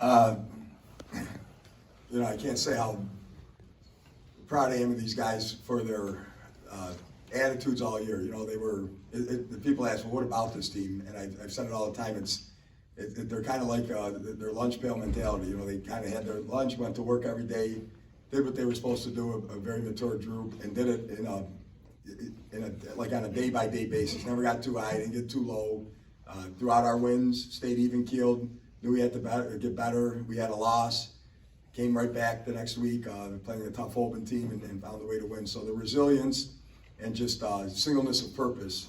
Uh, I can't say how proud I am of these guys for their attitudes all year. They were. The people ask, "Well, what about this team?" And I've said it all the time. They're kind of like their lunch pail mentality. They kind of had their lunch, went to work every day, did what they were supposed to do. A very mature group, and did it like on a day-by-day basis. Never got too high, didn't get too low. Throughout our wins, stayed even keeled. Knew we had to get better. We had a loss. Came right back the next week, playing a tough open team, and found a way to win. So the resilience and just singleness of purpose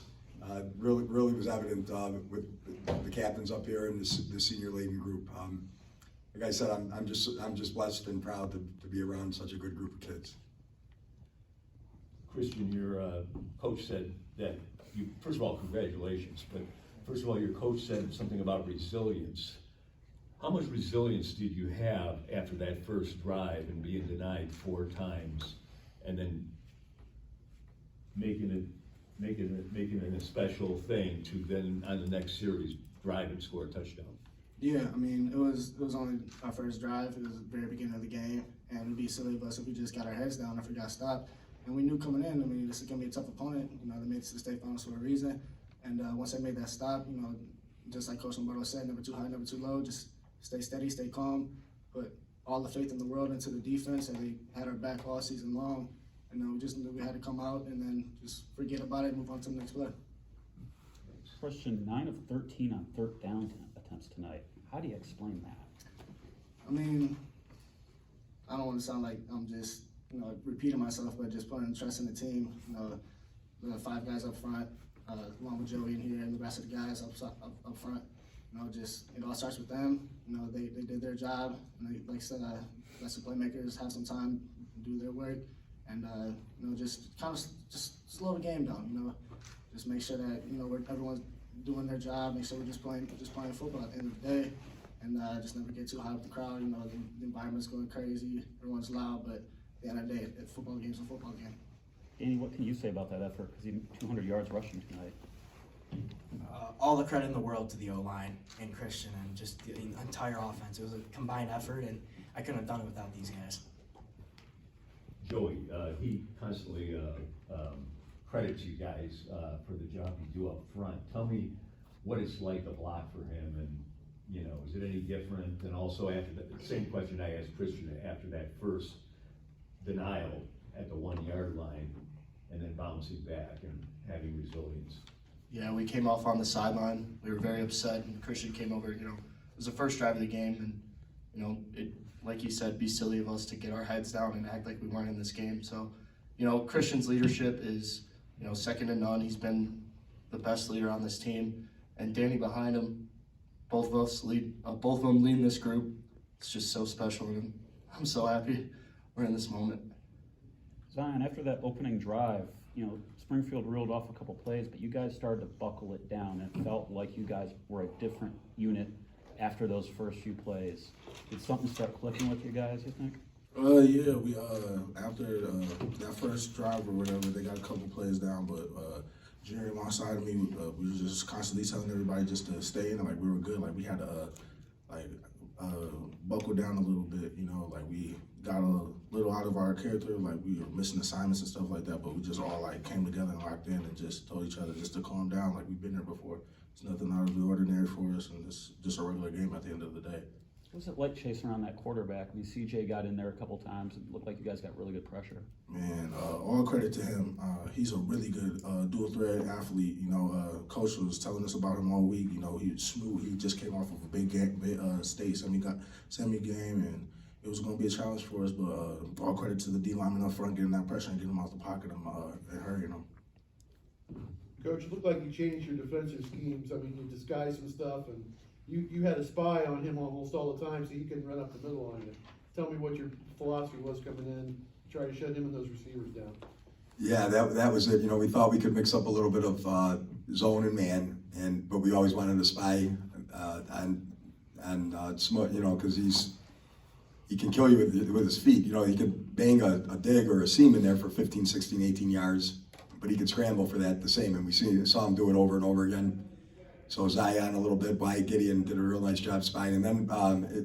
really was evident with the captains up here and the senior laden group. Like I said, I'm just blessed and proud to be around such a good group of kids. Christian, your coach said that first of all, congratulations, but first of all, your coach said something about resilience. How much resilience did you have after that first drive and being denied 4 times, and then making it a special thing to then on the next series drive and score a touchdown? Yeah, I mean, it was only our first drive. It was the very beginning of the game, and it'd be silly of us if we just got our heads down if we got stopped. And we knew coming in, I mean, this is going to be a tough opponent. They made it to the state finals for a reason. And once they made that stop, just like Coach Lombardo said, never too high, never too low, just stay steady, stay calm, put all the faith in the world into the defense, and they had our back all season long. And we just knew we had to come out and then just forget about it and move on to the next play. Christian, 9 of 13 on third down attempts tonight. How do you explain that? I mean, I don't want to sound like I'm just repeating myself, but just putting trust in the team. The 5 guys up front, along with Joey in here, and the rest of the guys up front. It all starts with them. They did their job, and like I said, let the playmakers have some time to do their work, and just kind of just slow the game down. Just make sure that everyone's doing their job. Make sure we're just playing football at the end of the day, and just never get too high with the crowd. The environment's going crazy, everyone's loud, but at the end of the day, a football game's a football game. Danny, what can you say about that effort? Because he 200 yards rushing tonight. All the credit in the world to the O-line and Christian and just the entire offense. It was a combined effort, and I couldn't have done it without these guys. Joey, he constantly credits you guys for the job you do up front. Tell me what it's like to block for him, and is it any different? And also after the same question I asked Christian after that first denial at the 1-yard line, and then bouncing back and having resilience. Yeah, we came off on the sideline. We were very upset, and Christian came over. It was the first drive of the game, and it, like you said, be silly of us to get our heads down and act like we weren't in this game. So, Christian's leadership is, second to none. He's been the best leader on this team, and Danny behind him. Both of them leading this group. It's just so special, and I'm so happy we're in this moment. Zion, after that opening drive, Springfield reeled off a couple plays, but you guys started to buckle it down. It felt like you guys were a different unit after those first few plays. Did something start clicking with you guys, you think? Yeah, we after that first drive or whatever, they got a couple plays down, but Jerry on my side of me, we were just constantly telling everybody just to stay in, like we were good, like we had to buckle down a little bit, we got a little out of our character, like we were missing assignments and stuff like that, but we just all came together and locked in and just told each other just to calm down, like we've been there before. It's nothing out of the ordinary for us, and it's just a regular game at the end of the day. What was it like chasing around that quarterback? I mean, CJ got in there a couple times. It looked like you guys got really good pressure. Man, all credit to him. He's a really good dual-threat athlete. Coach was telling us about him all week. He's smooth. He just came off of a big state semi-game, and it was going to be a challenge for us. But all credit to the D lineman up front, getting that pressure and getting him out the pocket and hurrying him. Coach, it looked like you changed your defensive schemes. I mean, you disguised some stuff, and you had a spy on him almost all the time so he couldn't run up the middle on you. Tell me what your philosophy was coming in, try to shut him and those receivers down. Yeah, that was it. We thought we could mix up a little bit of zone and man, but we always wanted to spy on Smoot, because he can kill you with his feet. He could bang a dig or a seam in there for 15, 16, 18 yards, but he could scramble for that the same. And we saw him do it over and over again. So Zion a little bit, Wyatt Gideon did a real nice job spying. And then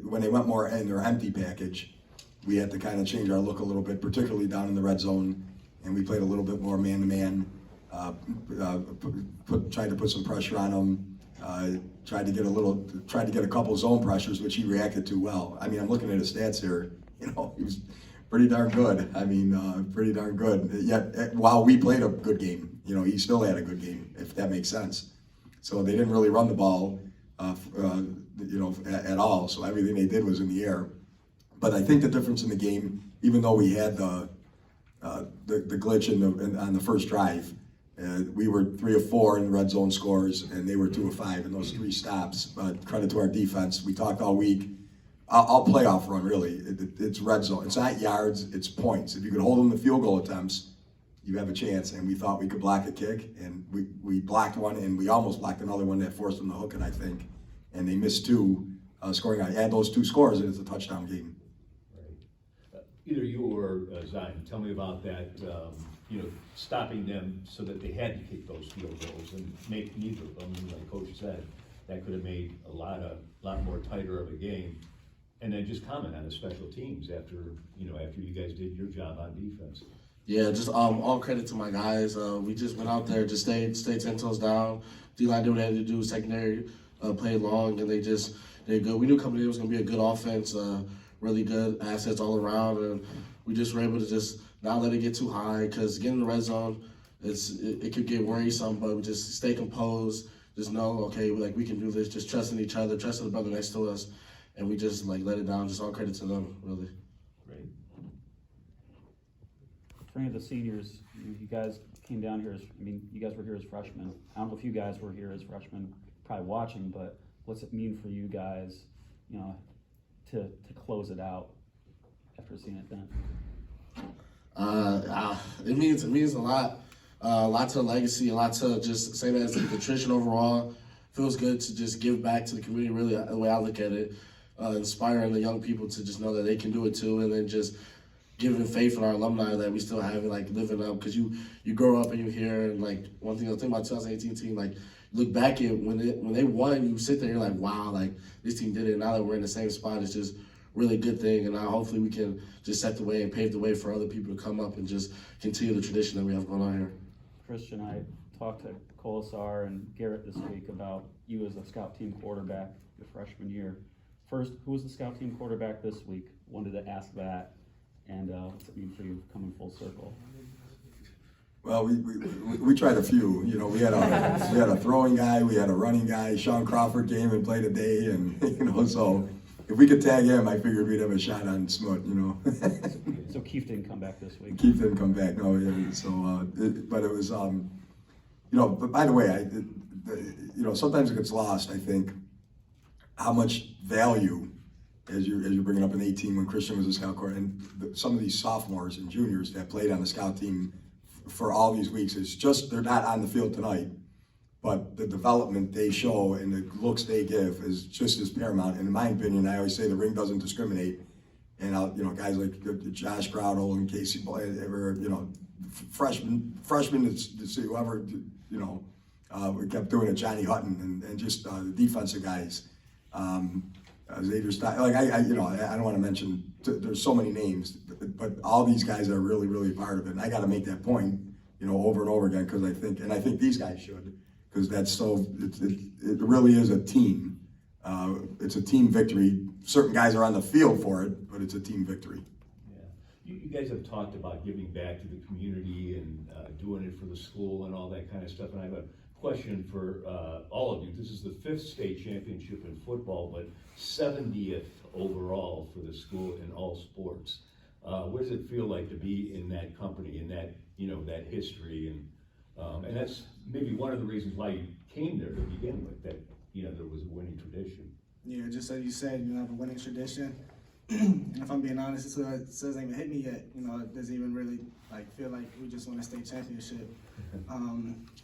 when they went more in their empty package, we had to kind of change our look a little bit, particularly down in the red zone. And we played a little bit more man-to-man, tried to put some pressure on him, tried to get a couple zone pressures, which he reacted to well. I mean, I'm looking at his stats here. You know, he was pretty darn good. I mean, pretty darn good. Yet, while we played a good game, you know, he still had a good game, if that makes sense. So they didn't really run the ball, you know, at all. So everything they did was in the air. But I think the difference in the game, even though we had the glitch on the first drive, we were 3 of 4 in red zone scores, and they were 2 of 5 in those 3 stops. But credit to our defense. We talked all week. All playoff run, really. It's red zone. It's not yards, it's points. If you could hold them to field goal attempts, you have a chance. And we thought we could block a kick, and we blocked one, and we almost blocked another one that forced them to hook it, I think. And they missed 2, scoring. Add those 2 scores, and it's a touchdown game. Right. Either you or Zion, tell me about that, you know, stopping them so that they had to kick those field goals and make neither of them. Like Coach said, that could have made a lot more tighter of a game. And then just comment on the special teams after you guys did your job on defense. Yeah, just all credit to my guys. We just went out there, just stayed 10 toes down. D-line did what they had to do. Secondary played long, and they did good. We knew coming in it was going to be a good offense, really good assets all around, and we just were able to just not let it get too high, because getting in the red zone, it could get worrisome, but we just stay composed. Just know, okay, we can do this. Just trusting each other, trusting the brother next to us, and we just let it down. Just all credit to them, really. Great. For any of the seniors, you guys came down here you guys were here as freshmen. I don't know if you guys were here as freshmen, probably watching, but what's it mean for you guys, you know, to close it out after seeing it done? It means a lot. A lot to the legacy, a lot to just say that as the tradition overall. Feels good to just give back to the community, really, the way I look at it. Inspiring the young people to just know that they can do it too, and then just giving faith in our alumni that we still have it, living up. Because you grow up and you hear, and one thing I think about 2018 team, look back at when they won, you sit there, you're like, wow, this team did it. Now that we're in the same spot, it's just really good thing. And now hopefully we can just set the way and pave the way for other people to come up and just continue the tradition that we have going on here. Christian, I talked to Colasar and Garrett this week about you as a scout team quarterback your freshman year. First, who was the scout team quarterback this week? Wanted to ask that, and what's it mean for you coming full circle? Well, we tried a few. You know, we had a throwing guy, we had a running guy. Sean Crawford came and played a day, and you know, so if we could tag him, I figured we'd have a shot on Smoot. You know. So Keith didn't come back this week. Keith didn't come back. No, yeah, so but it was you know. But by the way, you know, sometimes it gets lost. I think how much value as you're bringing up an 18 when Christian was a scout coordinator, and some of these sophomores and juniors that played on the scout team for all these weeks, it's just they're not on the field tonight, but the development they show and the looks they give is just as paramount. And in my opinion, I always say the ring doesn't discriminate. And you know, guys like Josh Crowdle and Casey Boyd, you know, freshmen to see whoever, you know, we kept doing it. Johnny Hutton and just the defensive guys. Xavier Stein, I you know, I don't want to mention. There's so many names, but all these guys are really, really part of it. And I got to make that point, you know, over and over again, because I think these guys should, because that's so. It really is a team. It's a team victory. Certain guys are on the field for it, but it's a team victory. Yeah, you guys have talked about giving back to the community and doing it for the school and all that kind of stuff. And I have a question for all of you. This is the 5th state championship in football, but 70th overall for the school in all sports. What does it feel like to be in that company, in that, you know, that history, and that's maybe one of the reasons why you came there to begin with, that, you know, there was a winning tradition. Yeah, just as you said, you have a winning tradition. And if I'm being honest, it doesn't even hit me yet. You know, it doesn't even really feel like we just won a state championship.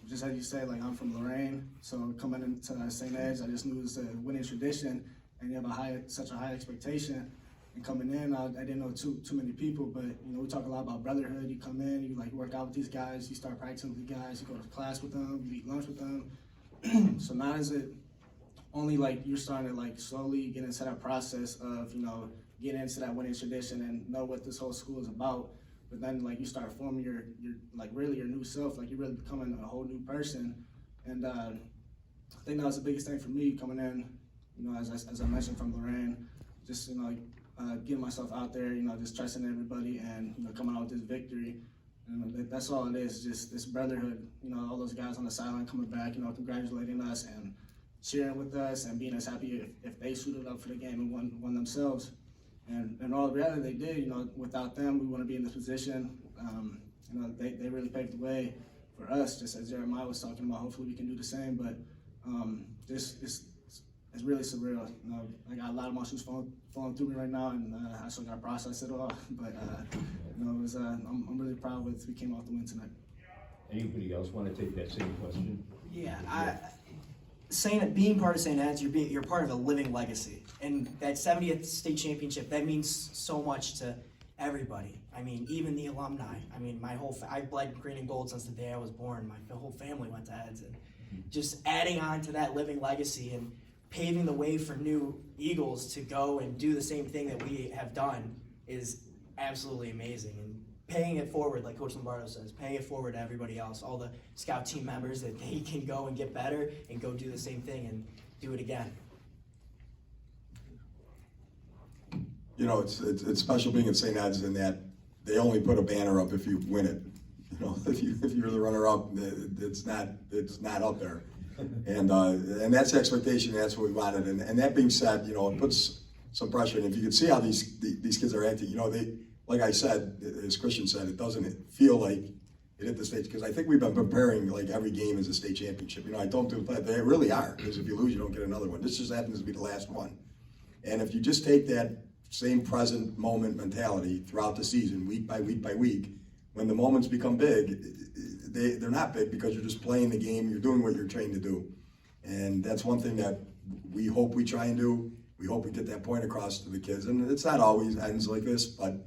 Just as you said, I'm from Lorain, so coming into St. Ed's, I just knew it was a winning tradition, and you have such a high expectation. And coming in, I didn't know too many people, but you know, we talk a lot about brotherhood. You come in, you work out with these guys, you start practicing with the guys, you go to class with them, you eat lunch with them. So not as it only like you're starting to like slowly get into that process of, you know, getting into that winning tradition and know what this whole school is about. But then like you start forming your like really your new self, like you're really becoming a whole new person. And I think that was the biggest thing for me coming in, you know, as I mentioned from Lorraine, just, you know, getting myself out there, you know, just trusting everybody and, you know, coming out with this victory. And that's all it is, just this brotherhood, you know, all those guys on the sideline coming back, you know, congratulating us and cheering with us and being as happy if they suited up for the game and won themselves. And in all reality, they did. You know, without them, we wouldn't be in this position. You know, they really paved the way for us, just as Jeremiah was talking about. Hopefully we can do the same, but it's really surreal. You know, I got a lot of emotions flowing through me right now, and I still got to process it all. But you know, it was, I'm really proud with we came off the win tonight. Anybody else want to take that same question? Yeah, being part of St. Ed's, you're part of a living legacy, and that 70th state championship, that means so much to everybody. I mean, even the alumni. I mean, I've bled green and gold since the day I was born. My whole family went to Ed's, and just adding on to that living legacy and paving the way for new Eagles to go and do the same thing that we have done is absolutely amazing. And paying it forward, like Coach Lombardo says, paying it forward to everybody else, all the scout team members, that they can go and get better and go do the same thing and do it again. You know, it's special being at St. Ed's in that they only put a banner up if you win it. You know, if you're the runner-up, it's not up there. And that's the expectation. That's what we wanted. And that being said, you know, it puts some pressure. And if you can see how these kids are acting, you know, they, like I said, as Christian said, it doesn't feel like it hit the state, because I think we've been preparing like every game as a state championship. You know, I don't do it, they really are, because if you lose, you don't get another one. This just happens to be the last one. And if you just take that same present moment mentality throughout the season, week by week by week, when the moments become big, they're not big because you're just playing the game, you're doing what you're trained to do. And that's one thing that we hope we try and do. We hope we get that point across to the kids. And it's not always ends like this, but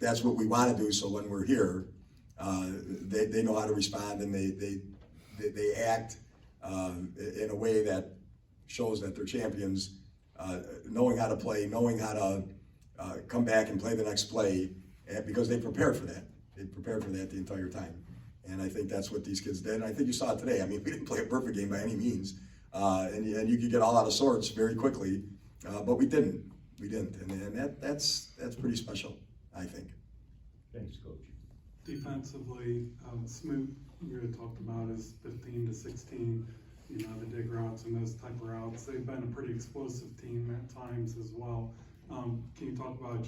that's what we want to do. So when we're here, they know how to respond, and they act in a way that shows that they're champions, knowing how to play, knowing how to come back and play the next play, because they prepared for that. They prepared for that the entire time. And I think that's what these kids did. And I think you saw it today. I mean, we didn't play a perfect game by any means. And you could get all out of sorts very quickly, but we didn't. We didn't. And that's pretty special, I think. Thanks, Coach. Defensively, Smoot, you had talked about is 15 to 16, you know, the dig routes and those type of routes. They've been a pretty explosive team at times as well. Can you talk about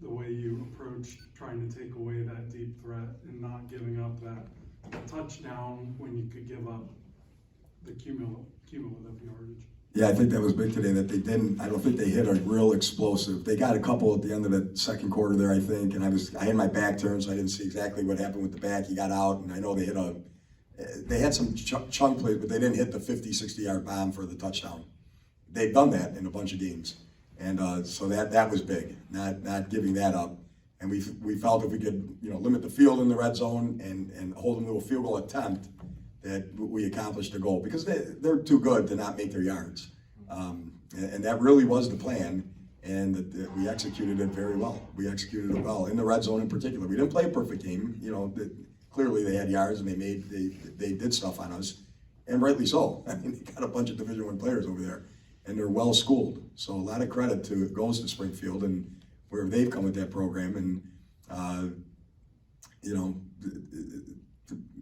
the way you approach trying to take away that deep threat and not giving up that touchdown when you could give up the cumulative yardage? Yeah, I think that was big today that they didn't. I don't think they hit a real explosive. They got a couple at the end of the second quarter there, I think, and I had my back turned, so I didn't see exactly what happened with the back. He got out, and I know they had some chunk plays, but they didn't hit the 50, 60-yard bomb for the touchdown. They've done that in a bunch of games, and so that was big, not giving that up. And we felt if we could, you know, limit the field in the red zone and hold them to a field goal attempt, that we accomplished the goal, because they're too good to not make their yards. And that really was the plan, and we executed it very well. We executed it well in the red zone in particular. We didn't play a perfect game. You know, clearly they had yards and they did stuff on us, and rightly so. I mean, they got a bunch of Division I players over there, and they're well schooled. So a lot of credit goes to Springfield and where they've come with that program. And you know,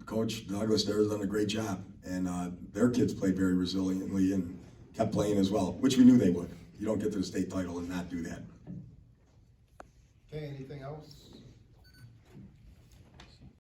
Coach Douglas there has done a great job, and their kids played very resiliently and kept playing as well, which we knew they would. You don't get to the state title and not do that. Okay, anything else?